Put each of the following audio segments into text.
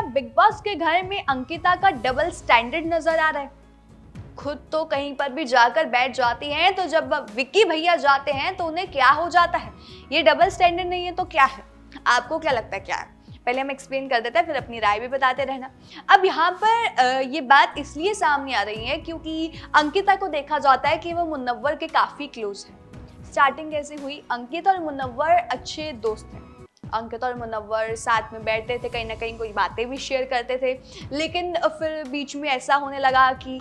Big boss के घर में अंकिता का डबल स्टैंडर्ड नजर आ रहा है। खुद तो कहीं पर भी जाकर बैठ जाती हैं, तो जब विक्की भैया जाते हैं तो उन्हें क्या हो जाता है। ये डबल स्टैंडर्ड नहीं है तो क्या है? आपको क्या लगता है क्या है? पहले हम एक्सप्लेन कर देते हैं, फिर अपनी राय भी बताते रहना। अब यहाँ पर ये बात इसलिए सामने आ रही है क्योंकि अंकिता को देखा जाता है कि वो मुनव्वर के काफी क्लोज है। स्टार्टिंग कैसे हुई? अंकिता और मुनव्वर अच्छे दोस्त हैं। अंकिता और मुनव्वर साथ में बैठते थे, कहीं ना कहीं कोई बातें भी शेयर करते थे, लेकिन फिर बीच में ऐसा होने लगा कि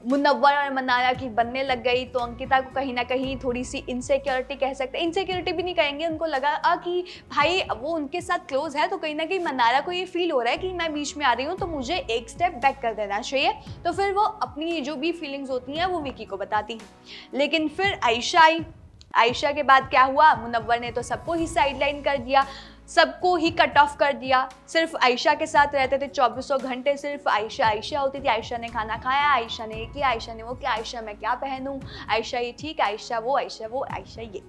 मुनव्वर और मन्नारा की बनने लग गई, तो अंकिता को कहीं ना कहीं थोड़ी सी इनसिक्योरिटी कह सकते हैं, इनसिक्योरिटी भी नहीं कहेंगे, उनको लगा कि भाई वो उनके साथ क्लोज है तो कहीं ना कहीं मन्नारा को ये फील हो रहा है कि मैं बीच में आ रही हूँ तो मुझे एक स्टेप बैक कर देना चाहिए। तो फिर वो अपनी जो भी फीलिंग्स होती हैं वो विकी को बताती है। लेकिन फिर आयशा आई। आयशा के बाद क्या हुआ? मुनव्वर ने तो सबको ही साइडलाइन कर दिया, सबको ही कट ऑफ कर दिया। सिर्फ आयशा के साथ रहते थे 2400 घंटे, सिर्फ आयशा आयशा होती थी। आयशा ने खाना खाया, आयशा ने ये किया, आयशा ने वो किया, आयशा मैं क्या पहनूं, आयशा ये ठीक, आयशा वो, आयशा वो, आयशा ये।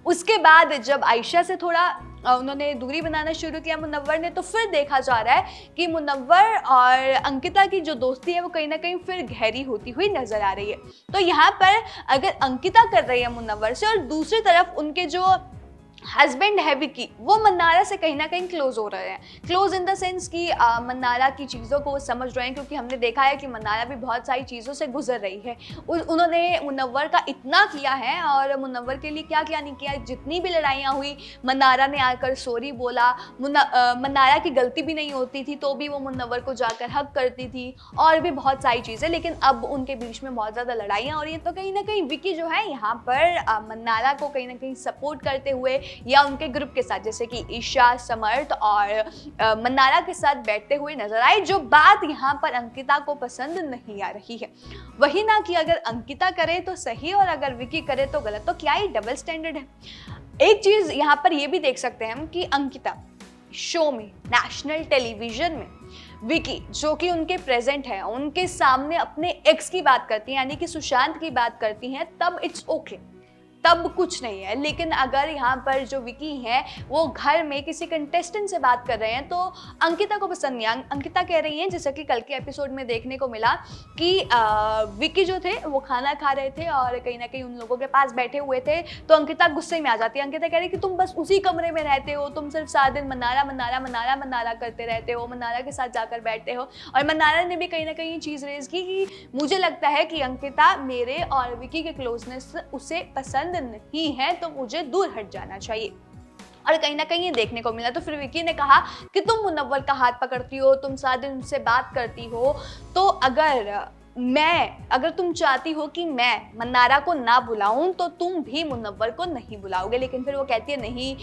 उसके बाद जब आयशा से थोड़ा उन्होंने दूरी बनाना शुरू किया मुनव्वर ने, तो फिर देखा जा रहा है कि मुनव्वर और अंकिता की जो दोस्ती है वो कहीं ना कहीं फिर गहरी होती हुई नजर आ रही है। तो यहाँ पर अगर अंकिता कर रही है मुनव्वर से, और दूसरी तरफ उनके जो हस्बैंड है विकी, वो मन्नारा से कहीं ना कहीं क्लोज हो रहे हैं। क्लोज इन द सेंस कि मन्नारा की चीज़ों को समझ रहे हैं, क्योंकि हमने देखा है कि मन्नारा भी बहुत सारी चीज़ों से गुजर रही है। उन्होंने मुनव्वर का इतना किया है, और मुनव्वर के लिए क्या क्या नहीं किया। जितनी भी लड़ाइयाँ हुई, मन्नारा ने आकर सॉरी बोला। मन्नारा की गलती भी नहीं होती थी तो भी वो मुनव्वर को जाकर हक करती थी, और भी बहुत सारी चीज़ें। लेकिन अब उनके बीच में बहुत ज़्यादा लड़ाइयाँ हो रही हैं, तो कहीं ना कहीं विकी जो है यहाँ पर मन्नारा को कहीं ना कहीं सपोर्ट करते हुए या उनके ग्रुप के साथ, जैसे कि ईशा, समर्थ और मन्नारा के साथ बैठते हुए नजर आए। जो बात यहाँ पर अंकिता को पसंद नहीं आ रही है, वही ना कि अगर अंकिता करे तो सही और अगर विकी करे तो गलत, तो क्या ये डबल स्टैंडर्ड है? एक चीज यहाँ पर ये भी देख सकते हैं हम कि अंकिता शो में, नेशनल टेलीविजन में, विकी जो कि उनके प्रेजेंट है, उनके सामने अपने एक्स की बात करती हैं, यानी कि सुशांत की बात करती हैं, तब इट्स ओके, तब कुछ नहीं है। लेकिन अगर यहाँ पर जो विकी है वो घर में किसी कंटेस्टेंट से बात कर रहे हैं तो अंकिता को पसंद नहीं। अंकिता कह रही हैं, जैसा कि कल के एपिसोड में देखने को मिला कि विकी जो थे वो खाना खा रहे थे और कहीं ना कहीं उन लोगों के पास बैठे हुए थे, तो अंकिता गुस्से में आ जाती है। अंकिता कह रही है कि तुम बस उसी कमरे में रहते हो, तुम सिर्फ सारा दिन मन्नारा मन्नारा मन्नारा मन्नारा करते रहते हो, मन्नारा के साथ जाकर बैठते हो। और मन्नारा ने भी कहीं ना कहीं चीज़ रेज की कि मुझे लगता है कि अंकिता मेरे और विकी के क्लोजनेस उसे पसंद नहीं है, तो मुझे दूर हट जाना चाहिए। और कहीं ना कहीं ये देखने को मिला। तो फिर विकी ने कहा कि तुम मुनव्वर का हाथ पकड़ती हो, तुम सारा दिन उनसे बात करती हो, तो अगर तुम चाहती हो कि मैं मन्नारा को ना बुलाऊं तो तुम भी मुनव्वर को नहीं बुलाओगे। लेकिन फिर वो कहती है नहीं,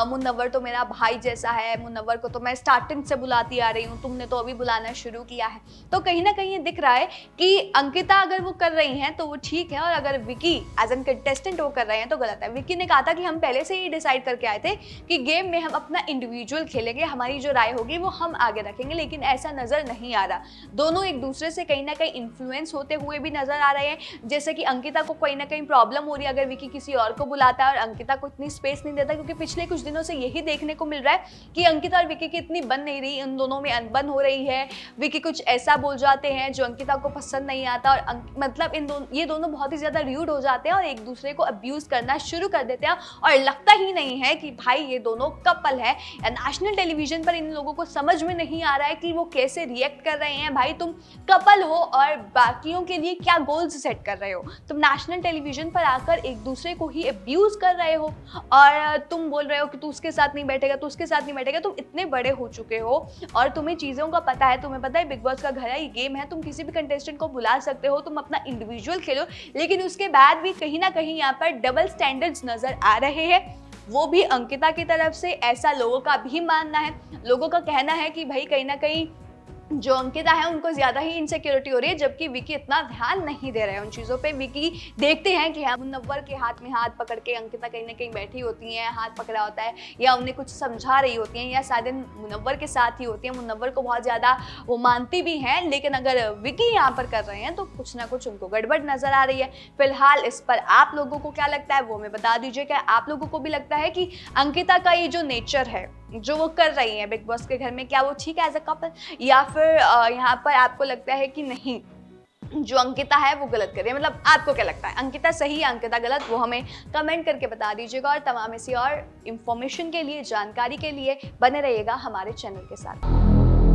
मुनव्वर तो मेरा भाई जैसा है, मुनव्वर को तो मैं स्टार्टिंग से बुलाती आ रही हूँ, तुमने तो अभी बुलाना शुरू किया है। तो कहीं ना कहीं ये दिख रहा है कि अंकिता अगर वो कर रही हैं तो वो ठीक है, और अगर विकी एज एन कंटेस्टेंट वो कर रहे हैं तो गलत है। विकी ने कहा था कि हम पहले से ही डिसाइड करके आए थे कि गेम में हम अपना इंडिविजुअल खेलेंगे, हमारी जो राय होगी वो हम आगे रखेंगे, लेकिन ऐसा नजर नहीं आ रहा। दोनों एक दूसरे से कहीं ना कहीं इन्फ्लुएंस होते हुए भी नजर आ रहे हैं। जैसे कि अंकिता को कहीं ना कहीं प्रॉब्लम हो रही है अगर विकी किसी और को बुलाता है, और अंकिता को इतनी स्पेस नहीं देता, क्योंकि पिछले कुछ दिनों से यही देखने को मिल रहा है कि अंकिता और विकी की इतनी बन नहीं रही, इन दोनों में अनबन हो रही है। विकी कुछ ऐसा बोल जाते हैं जो अंकिता को पसंद नहीं आता, और मतलब ये दोनों बहुत ही ज्यादा र्यूड हो जाते हैं और एक दूसरे को अब्यूज करना शुरू कर देते हैं, और लगता ही नहीं है कि भाई ये दोनों कपल है। नेशनल टेलीविजन पर इन लोगों को समझ में नहीं आ रहा है कि वो कैसे रिएक्ट कर रहे हैं। भाई तुम कपल हो और बाकियों के लिए क्या गोल्स सेट कर रहे हो? तुम नेशनल टेलीविजन पर आकर एक दूसरे को ही अब्यूज कर रहे हो, और तुम बोल रहे हो कि तू उसके साथ नहीं बैठेगा, तू उसके साथ नहीं बैठेगा। तुम इतने बड़े हो चुके हो और तुम्हें चीज़ों का पता है, तुम्हें पता है बिग बॉस का घर है, ये गेम है, तुम किसी भी कंटेस्टेंट को बुला सकते हो, तुम अपना इंडिविजुअल खेलो। लेकिन उसके बाद भी कहीं ना कहीं यहाँ पर डबल स्टैंडर्ड्स नजर आ रहे हैं, वो भी अंकिता की तरफ से। ऐसा लोगों का भी मानना है, लोगों का कहना है कि भाई कहीं ना कहीं जो अंकिता है उनको ज्यादा ही इनसिक्योरिटी हो रही है, जबकि विकी इतना ध्यान नहीं दे रहे हैं उन चीजों पे। विकी देखते हैं कि हाँ, मुनव्वर के हाथ में हाथ पकड़ के अंकिता कहीं ना कहीं बैठी होती हैं, हाथ पकड़ा होता है, या उन्हें कुछ समझा रही होती हैं, या शायद मुनव्वर के साथ ही होती हैं। मुनव्वर को बहुत ज्यादा वो मानती भी हैं, लेकिन अगर विकी यहाँ पर कर रहे हैं तो कुछ ना कुछ उनको गड़बड़ नजर आ रही है। फिलहाल इस पर आप लोगों को क्या लगता है वो हमें बता दीजिए। क्या आप लोगों को भी लगता है कि अंकिता का ये जो नेचर है जो वो कर रही हैं बिग बॉस के घर में, क्या वो ठीक है एज अ कपल, या फिर यहाँ पर आपको लगता है कि नहीं जो अंकिता है वो गलत कर रही है? मतलब आपको क्या लगता है, अंकिता सही या अंकिता गलत? वो हमें कमेंट करके बता दीजिएगा। और तमाम ऐसी और इन्फॉर्मेशन के लिए, जानकारी के लिए बने रहिएगा हमारे चैनल के साथ।